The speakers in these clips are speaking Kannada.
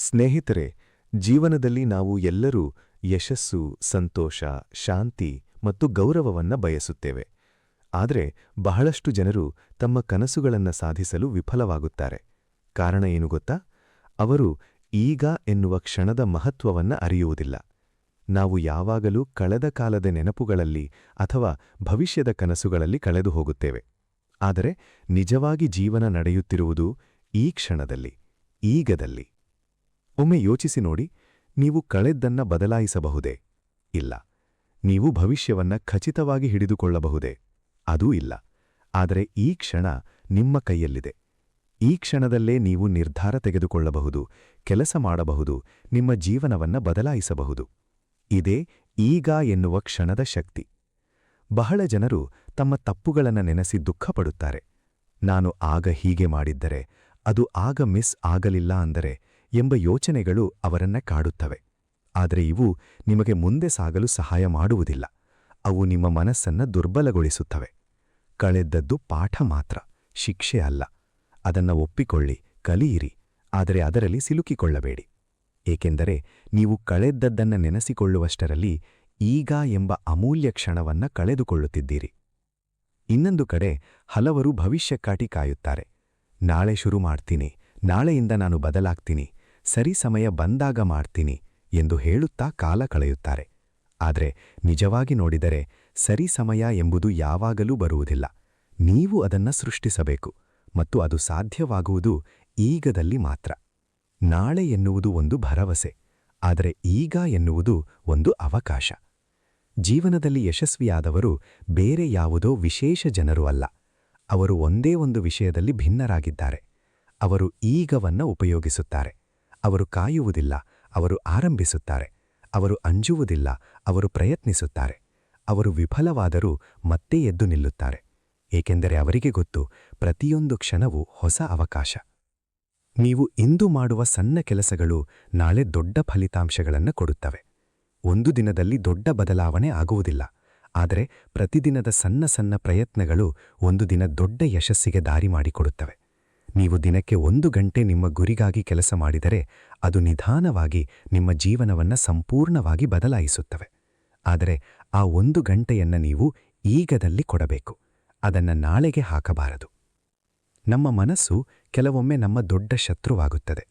ಸ್ನೇಹಿತರೆ, ಜೀವನದಲ್ಲಿ ನಾವು ಎಲ್ಲರೂ ಯಶಸ್ಸು, ಸಂತೋಷ, ಶಾಂತಿ ಮತ್ತು ಗೌರವವನ್ನ ಬಯಸುತ್ತೇವೆ. ಆದರೆ ಬಹಳಷ್ಟು ಜನರು ತಮ್ಮ ಕನಸುಗಳನ್ನ ಸಾಧಿಸಲು ವಿಫಲವಾಗುತ್ತಾರೆ. ಕಾರಣ ಏನು ಗೊತ್ತಾ? ಅವರು ಈಗ ಎನ್ನುವ ಕ್ಷಣದ ಮಹತ್ವವನ್ನ ಅರಿಯುವುದಿಲ್ಲ. ನಾವು ಯಾವಾಗಲೂ ಕಳೆದ ಕಾಲದ ನೆನಪುಗಳಲ್ಲಿ ಅಥವಾ ಭವಿಷ್ಯದ ಕನಸುಗಳಲ್ಲಿ ಕಳೆದು ಹೋಗುತ್ತೇವೆ. ಆದರೆ ನಿಜವಾಗಿ ಜೀವನ ನಡೆಯುತ್ತಿರುವುದು ಈ ಕ್ಷಣದಲ್ಲಿ, ಈಗದಲ್ಲಿ. ಒಮ್ಮೆ ಯೋಚಿಸಿ ನೋಡಿ, ನೀವು ಕಳೆದ್ದನ್ನ ಬದಲಾಯಿಸಬಹುದೇ? ಇಲ್ಲ. ನೀವು ಭವಿಷ್ಯವನ್ನ ಖಚಿತವಾಗಿ ಹಿಡಿದುಕೊಳ್ಳಬಹುದೇ? ಅದೂ ಇಲ್ಲ. ಆದರೆ ಈ ಕ್ಷಣ ನಿಮ್ಮ ಕೈಯಲ್ಲಿದೆ. ಈ ಕ್ಷಣದಲ್ಲೇ ನೀವು ನಿರ್ಧಾರ ತೆಗೆದುಕೊಳ್ಳಬಹುದು, ಕೆಲಸ ಮಾಡಬಹುದು, ನಿಮ್ಮ ಜೀವನವನ್ನ ಬದಲಾಯಿಸಬಹುದು. ಇದೇ ಈಗ ಎನ್ನುವ ಕ್ಷಣದ ಶಕ್ತಿ. ಬಹಳ ಜನರು ತಮ್ಮ ತಪ್ಪುಗಳನ್ನ ನೆನೆಸಿ ದುಃಖಪಡುತ್ತಾರೆ. ನಾನು ಆಗ ಹೀಗೆ ಮಾಡಿದ್ದರೆ, ಅದು ಆಗ ಮಿಸ್ ಆಗಲಿಲ್ಲ ಅಂದರೆ ಎಂಬ ಯೋಚನೆಗಳು ಅವರನ್ನ ಕಾಡುತ್ತವೆ. ಆದರೆ ಇವು ನಿಮಗೆ ಮುಂದೆ ಸಾಗಲು ಸಹಾಯ ಮಾಡುವುದಿಲ್ಲ. ಅವು ನಿಮ್ಮ ಮನಸ್ಸನ್ನ ದುರ್ಬಲಗೊಳಿಸುತ್ತವೆ. ಕಳೆದದ್ದು ಪಾಠ ಮಾತ್ರ, ಶಿಕ್ಷೆ ಅಲ್ಲ. ಅದನ್ನ ಒಪ್ಪಿಕೊಳ್ಳಿ, ಕಲಿಯಿರಿ, ಆದರೆ ಅದರಲ್ಲಿ ಸಿಲುಕಿಕೊಳ್ಳಬೇಡಿ. ಏಕೆಂದರೆ ನೀವು ಕಳೆದದ್ದನ್ನ ನೆನೆಸಿಕೊಳ್ಳುವಷ್ಟರಲ್ಲಿ ಈಗ ಎಂಬ ಅಮೂಲ್ಯ ಕ್ಷಣವನ್ನ ಕಳೆದುಕೊಳ್ಳುತ್ತಿದ್ದೀರಿ. ಇನ್ನೊಂದು ಕಡೆ ಹಲವರು ಭವಿಷ್ಯಕ್ಕಾಗಿ ಕಾಯುತ್ತಾರೆ. ನಾಳೆ ಶುರು ಮಾಡ್ತೀನಿ, ನಾಳೆಯಿಂದ ನಾನು ಬದಲಾಗ್ತೀನಿ, ಸರಿ ಸಮಯ ಬಂದಾಗ ಮಾಡ್ತೀನಿ ಎಂದು ಹೇಳುತ್ತಾ ಕಾಲ ಕಳೆಯುತ್ತಾರೆ. ಆದರೆ ನಿಜವಾಗಿ ನೋಡಿದರೆ ಸರಿ ಸಮಯ ಎಂಬುದು ಯಾವಾಗಲೂ ಬರುವುದಿಲ್ಲ. ನೀವು ಅದನ್ನ ಸೃಷ್ಟಿಸಬೇಕು, ಮತ್ತು ಅದು ಸಾಧ್ಯವಾಗುವುದು ಈಗದಲ್ಲಿ ಮಾತ್ರ. ನಾಳೆ ಎನ್ನುವುದು ಒಂದು ಭರವಸೆ, ಆದರೆ ಈಗ ಎನ್ನುವುದು ಒಂದು ಅವಕಾಶ. ಜೀವನದಲ್ಲಿ ಯಶಸ್ವಿಯಾದವರು ಬೇರೆ ಯಾವುದೋ ವಿಶೇಷ ಜನರು ಅಲ್ಲ. ಅವರು ಒಂದೇ ಒಂದು ವಿಷಯದಲ್ಲಿ ಭಿನ್ನರಾಗಿದ್ದಾರೆ. ಅವರು ಈಗವನ್ನ ಉಪಯೋಗಿಸುತ್ತಾರೆ. ಅವರು ಕಾಯುವುದಿಲ್ಲ, ಅವರು ಆರಂಭಿಸುತ್ತಾರೆ. ಅವರು ಅಂಜುವುದಿಲ್ಲ, ಅವರು ಪ್ರಯತ್ನಿಸುತ್ತಾರೆ. ಅವರು ವಿಫಲವಾದರೂ ಮತ್ತೆ ಎದ್ದು ನಿಲ್ಲುತ್ತಾರೆ. ಏಕೆಂದರೆ ಅವರಿಗೆ ಗೊತ್ತು, ಪ್ರತಿಯೊಂದು ಕ್ಷಣವೂ ಹೊಸ ಅವಕಾಶ. ನೀವು ಇಂದು ಮಾಡುವ ಸಣ್ಣ ಕೆಲಸಗಳು ನಾಳೆ ದೊಡ್ಡ ಫಲಿತಾಂಶಗಳನ್ನು ಕೊಡುತ್ತವೆ. ಒಂದು ದಿನದಲ್ಲಿ ದೊಡ್ಡ ಬದಲಾವಣೆ ಆಗುವುದಿಲ್ಲ, ಆದರೆ ಪ್ರತಿದಿನದ ಸಣ್ಣ ಸಣ್ಣ ಪ್ರಯತ್ನಗಳು ಒಂದು ದಿನ ದೊಡ್ಡ ಯಶಸ್ಸಿಗೆ ದಾರಿ ಮಾಡಿಕೊಡುತ್ತವೆ. ನೀವು ದಿನಕ್ಕೆ 1 ಗಂಟೆ ನಿಮ್ಮ ಗುರಿಗಾಗಿ ಕೆಲಸ ಮಾಡಿದರೆ ಅದು ನಿಧಾನವಾಗಿ ನಿಮ್ಮ ಜೀವನವನ್ನ ಸಂಪೂರ್ಣವಾಗಿ ಬದಲಾಯಿಸುತ್ತವೆ. ಆದರೆ ಆ 1 ಗಂಟೆಯನ್ನ ನೀವು ಈಗದಲ್ಲಿ ಕೊಡಬೇಕು, ಅದನ್ನ ನಾಳೆಗೆ ಹಾಕಬಾರದು. ನಮ್ಮ ಮನಸ್ಸು ಕೆಲವೊಮ್ಮೆ ನಮ್ಮ ದೊಡ್ಡ ಶತ್ರುವಾಗುತ್ತದೆ.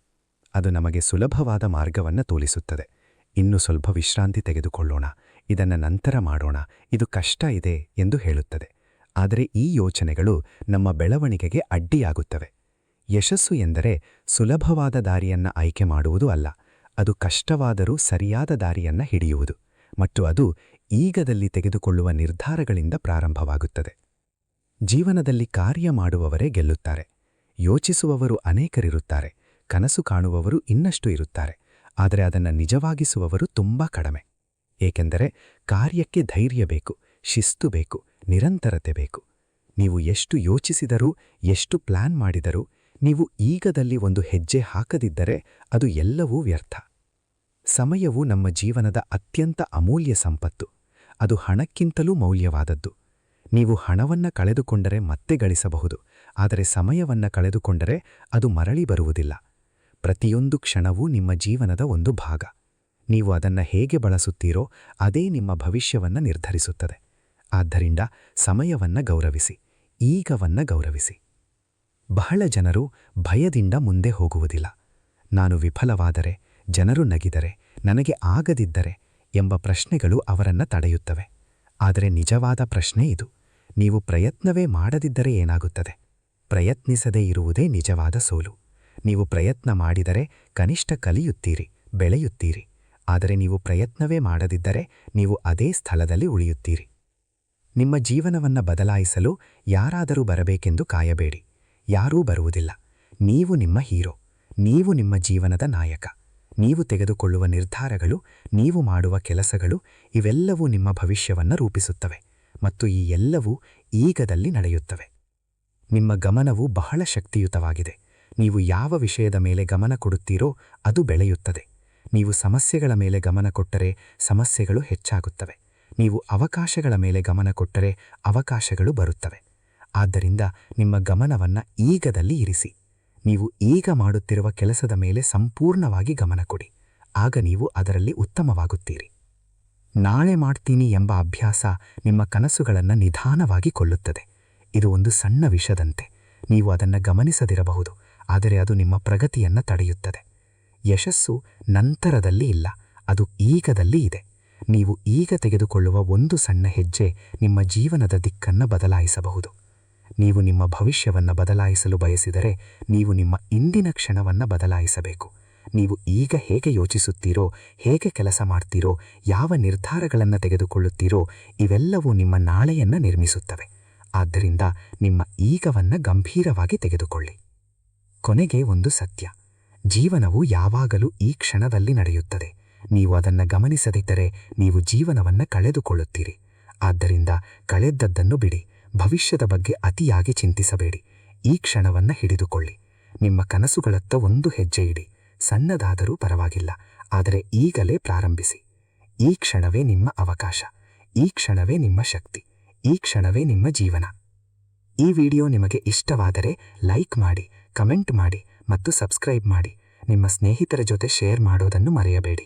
ಅದು ನಮಗೆ ಸುಲಭವಾದ ಮಾರ್ಗವನ್ನು ತೋರಿಸುತ್ತದೆ. ಇನ್ನು ಸ್ವಲ್ಪ ವಿಶ್ರಾಂತಿ ತೆಗೆದುಕೊಳ್ಳೋಣ, ಇದನ್ನ ನಂತರ ಮಾಡೋಣ, ಇದು ಕಷ್ಟ ಇದೆ ಎಂದು ಹೇಳುತ್ತದೆ. ಆದರೆ ಈ ಯೋಚನೆಗಳು ನಮ್ಮ ಬೆಳವಣಿಗೆಗೆ ಅಡ್ಡಿಯಾಗುತ್ತವೆ. ಯಶಸ್ಸು ಎಂದರೆ ಸುಲಭವಾದ ದಾರಿಯನ್ನ ಆಯ್ಕೆ ಮಾಡುವುದು ಅಲ್ಲ, ಅದು ಕಷ್ಟವಾದರೂ ಸರಿಯಾದ ದಾರಿಯನ್ನ ಹಿಡಿಯುವುದು, ಮತ್ತು ಅದು ಈಗದಲ್ಲಿ ತೆಗೆದುಕೊಳ್ಳುವ ನಿರ್ಧಾರಗಳಿಂದ ಪ್ರಾರಂಭವಾಗುತ್ತದೆ. ಜೀವನದಲ್ಲಿ ಕಾರ್ಯ ಮಾಡುವವರೇ ಗೆಲ್ಲುತ್ತಾರೆ. ಯೋಚಿಸುವವರು ಅನೇಕರಿರುತ್ತಾರೆ, ಕನಸು ಕಾಣುವವರು ಇನ್ನಷ್ಟು ಇರುತ್ತಾರೆ, ಆದರೆ ಅದನ್ನು ನಿಜವಾಗಿಸುವವರು ತುಂಬಾ ಕಡಿಮೆ. ಏಕೆಂದರೆ ಕಾರ್ಯಕ್ಕೆ ಧೈರ್ಯ ಬೇಕು, ಶಿಸ್ತು ಬೇಕು, ನಿರಂತರತೆ ಬೇಕು. ನೀವು ಎಷ್ಟು ಯೋಚಿಸಿದರೂ, ಎಷ್ಟು ಪ್ಲಾನ್ ಮಾಡಿದರೂ, ನೀವು ಈಗದಲ್ಲಿ ಒಂದು ಹೆಜ್ಜೆ ಹಾಕದಿದ್ದರೆ ಅದು ಎಲ್ಲವೂ ವ್ಯರ್ಥ. ಸಮಯವು ನಮ್ಮ ಜೀವನದ ಅತ್ಯಂತ ಅಮೂಲ್ಯ ಸಂಪತ್ತು. ಅದು ಹಣಕ್ಕಿಂತಲೂ ಮೌಲ್ಯವಾದದ್ದು. ನೀವು ಹಣವನ್ನ ಕಳೆದುಕೊಂಡರೆ ಮತ್ತೆ ಗಳಿಸಬಹುದು, ಆದರೆ ಸಮಯವನ್ನ ಕಳೆದುಕೊಂಡರೆ ಅದು ಮರಳಿ ಬರುವುದಿಲ್ಲ. ಪ್ರತಿಯೊಂದು ಕ್ಷಣವೂ ನಿಮ್ಮ ಜೀವನದ ಒಂದು ಭಾಗ. ನೀವು ಅದನ್ನ ಹೇಗೆ ಬಳಸುತ್ತೀರೋ ಅದೇ ನಿಮ್ಮ ಭವಿಷ್ಯವನ್ನ ನಿರ್ಧರಿಸುತ್ತದೆ. ಆದ್ದರಿಂದ ಸಮಯವನ್ನ ಗೌರವಿಸಿ, ಈಗವನ್ನ ಗೌರವಿಸಿ. ಬಹಳ ಜನರು ಭಯದಿಂದ ಮುಂದೆ ಹೋಗುವುದಿಲ್ಲ. ನಾನು ವಿಫಲವಾದರೆ, ಜನರು ನಗಿದರೆ, ನನಗೆ ಆಗದಿದ್ದರೆ ಎಂಬ ಪ್ರಶ್ನೆಗಳು ಅವರನ್ನ ತಡೆಯುತ್ತವೆ. ಆದರೆ ನಿಜವಾದ ಪ್ರಶ್ನೆ ಇದು: ನೀವು ಪ್ರಯತ್ನವೇ ಮಾಡದಿದ್ದರೆ ಏನಾಗುತ್ತದೆ? ಪ್ರಯತ್ನಿಸದೇ ಇರುವುದೇ ನಿಜವಾದ ಸೋಲು. ನೀವು ಪ್ರಯತ್ನ ಮಾಡಿದರೆ ಕನಿಷ್ಠ ಕಲಿಯುತ್ತೀರಿ, ಬೆಳೆಯುತ್ತೀರಿ. ಆದರೆ ನೀವು ಪ್ರಯತ್ನವೇ ಮಾಡದಿದ್ದರೆ ನೀವು ಅದೇ ಸ್ಥಳದಲ್ಲಿ ಉಳಿಯುತ್ತೀರಿ. ನಿಮ್ಮ ಜೀವನವನ್ನ ಬದಲಾಯಿಸಲು ಯಾರಾದರೂ ಬರಬೇಕೆಂದು ಕಾಯಬೇಡಿ. ಯಾರೂ ಬರುವುದಿಲ್ಲ. ನೀವು ನಿಮ್ಮ ಹೀರೋ, ನೀವು ನಿಮ್ಮ ಜೀವನದ ನಾಯಕ. ನೀವು ತೆಗೆದುಕೊಳ್ಳುವ ನಿರ್ಧಾರಗಳು, ನೀವು ಮಾಡುವ ಕೆಲಸಗಳು, ಇವೆಲ್ಲವೂ ನಿಮ್ಮ ಭವಿಷ್ಯವನ್ನು ರೂಪಿಸುತ್ತವೆ, ಮತ್ತು ಈ ಎಲ್ಲವೂ ಈಗದಲ್ಲಿ ನಡೆಯುತ್ತವೆ. ನಿಮ್ಮ ಗಮನವು ಬಹಳ ಶಕ್ತಿಯುತವಾಗಿದೆ. ನೀವು ಯಾವ ವಿಷಯದ ಮೇಲೆ ಗಮನ ಕೊಡುತ್ತೀರೋ ಅದು ಬೆಳೆಯುತ್ತದೆ. ನೀವು ಸಮಸ್ಯೆಗಳ ಮೇಲೆ ಗಮನ ಕೊಟ್ಟರೆ ಸಮಸ್ಯೆಗಳು ಹೆಚ್ಚಾಗುತ್ತವೆ. ನೀವು ಅವಕಾಶಗಳ ಮೇಲೆ ಗಮನ ಕೊಟ್ಟರೆ ಅವಕಾಶಗಳು ಬರುತ್ತವೆ. ಆದ್ದರಿಂದ ನಿಮ್ಮ ಗಮನವನ್ನ ಈಗದಲ್ಲಿ ಇರಿಸಿ. ನೀವು ಈಗ ಮಾಡುತ್ತಿರುವ ಕೆಲಸದ ಮೇಲೆ ಸಂಪೂರ್ಣವಾಗಿ ಗಮನ ಕೊಡಿ. ಆಗ ನೀವು ಅದರಲ್ಲಿ ಉತ್ತಮವಾಗುತ್ತೀರಿ. ನಾಳೆ ಮಾಡ್ತೀನಿ ಎಂಬ ಅಭ್ಯಾಸ ನಿಮ್ಮ ಕನಸುಗಳನ್ನು ನಿಧಾನವಾಗಿ ಕೊಲ್ಲುತ್ತದೆ. ಇದು ಒಂದು ಸಣ್ಣ ವಿಷದಂತೆ. ನೀವು ಅದನ್ನು ಗಮನಿಸದಿರಬಹುದು, ಆದರೆ ಅದು ನಿಮ್ಮ ಪ್ರಗತಿಯನ್ನು ತಡೆಯುತ್ತದೆ. ಯಶಸ್ಸು ನಂತರದಲ್ಲಿ ಇಲ್ಲ, ಅದು ಈಗದಲ್ಲಿ ಇದೆ. ನೀವು ಈಗ ತೆಗೆದುಕೊಳ್ಳುವ ಒಂದು ಸಣ್ಣ ಹೆಜ್ಜೆ ನಿಮ್ಮ ಜೀವನದ ದಿಕ್ಕನ್ನು ಬದಲಾಯಿಸಬಹುದು. ನೀವು ನಿಮ್ಮ ಭವಿಷ್ಯವನ್ನು ಬದಲಾಯಿಸಲು ಬಯಸಿದರೆ ನೀವು ನಿಮ್ಮ ಇಂದಿನ ಕ್ಷಣವನ್ನು ಬದಲಾಯಿಸಬೇಕು. ನೀವು ಈಗ ಹೇಗೆ ಯೋಚಿಸುತ್ತೀರೋ, ಹೇಗೆ ಕೆಲಸ ಮಾಡ್ತೀರೋ, ಯಾವ ನಿರ್ಧಾರಗಳನ್ನು ತೆಗೆದುಕೊಳ್ಳುತ್ತೀರೋ, ಇವೆಲ್ಲವೂ ನಿಮ್ಮ ನಾಳೆಯನ್ನು ನಿರ್ಮಿಸುತ್ತವೆ. ಆದ್ದರಿಂದ ನಿಮ್ಮ ಈಗವನ್ನು ಗಂಭೀರವಾಗಿ ತೆಗೆದುಕೊಳ್ಳಿ. ಕೊನೆಗೆ ಒಂದು ಸತ್ಯ: ಜೀವನವು ಯಾವಾಗಲೂ ಈ ಕ್ಷಣದಲ್ಲಿ ನಡೆಯುತ್ತದೆ. ನೀವು ಅದನ್ನು ಗಮನಿಸದಿದ್ದರೆ ನೀವು ಜೀವನವನ್ನು ಕಳೆದುಕೊಳ್ಳುತ್ತೀರಿ. ಆದ್ದರಿಂದ ಕಳೆದದ್ದನ್ನು ಬಿಡಿ. ಭವಿಷ್ಯದ ಬಗ್ಗೆ ಅತಿಯಾಗಿ ಚಿಂತಿಸಬೇಡಿ. ಈ ಕ್ಷಣವನ್ನು ಹಿಡಿದುಕೊಳ್ಳಿ. ನಿಮ್ಮ ಕನಸುಗಳತ್ತ ಒಂದು ಹೆಜ್ಜೆ ಇಡಿ. ಸಣ್ಣದಾದರೂ ಪರವಾಗಿಲ್ಲ, ಆದರೆ ಈಗಲೇ ಪ್ರಾರಂಭಿಸಿ. ಈ ಕ್ಷಣವೇ ನಿಮ್ಮ ಅವಕಾಶ. ಈ ಕ್ಷಣವೇ ನಿಮ್ಮ ಶಕ್ತಿ. ಈ ಕ್ಷಣವೇ ನಿಮ್ಮ ಜೀವನ. ಈ ವಿಡಿಯೋ ನಿಮಗೆ ಇಷ್ಟವಾದರೆ ಲೈಕ್ ಮಾಡಿ, ಕಮೆಂಟ್ ಮಾಡಿ ಮತ್ತು ಸಬ್ಸ್ಕ್ರೈಬ್ ಮಾಡಿ. ನಿಮ್ಮ ಸ್ನೇಹಿತರ ಜೊತೆ ಶೇರ್ ಮಾಡೋದನ್ನು ಮರೆಯಬೇಡಿ.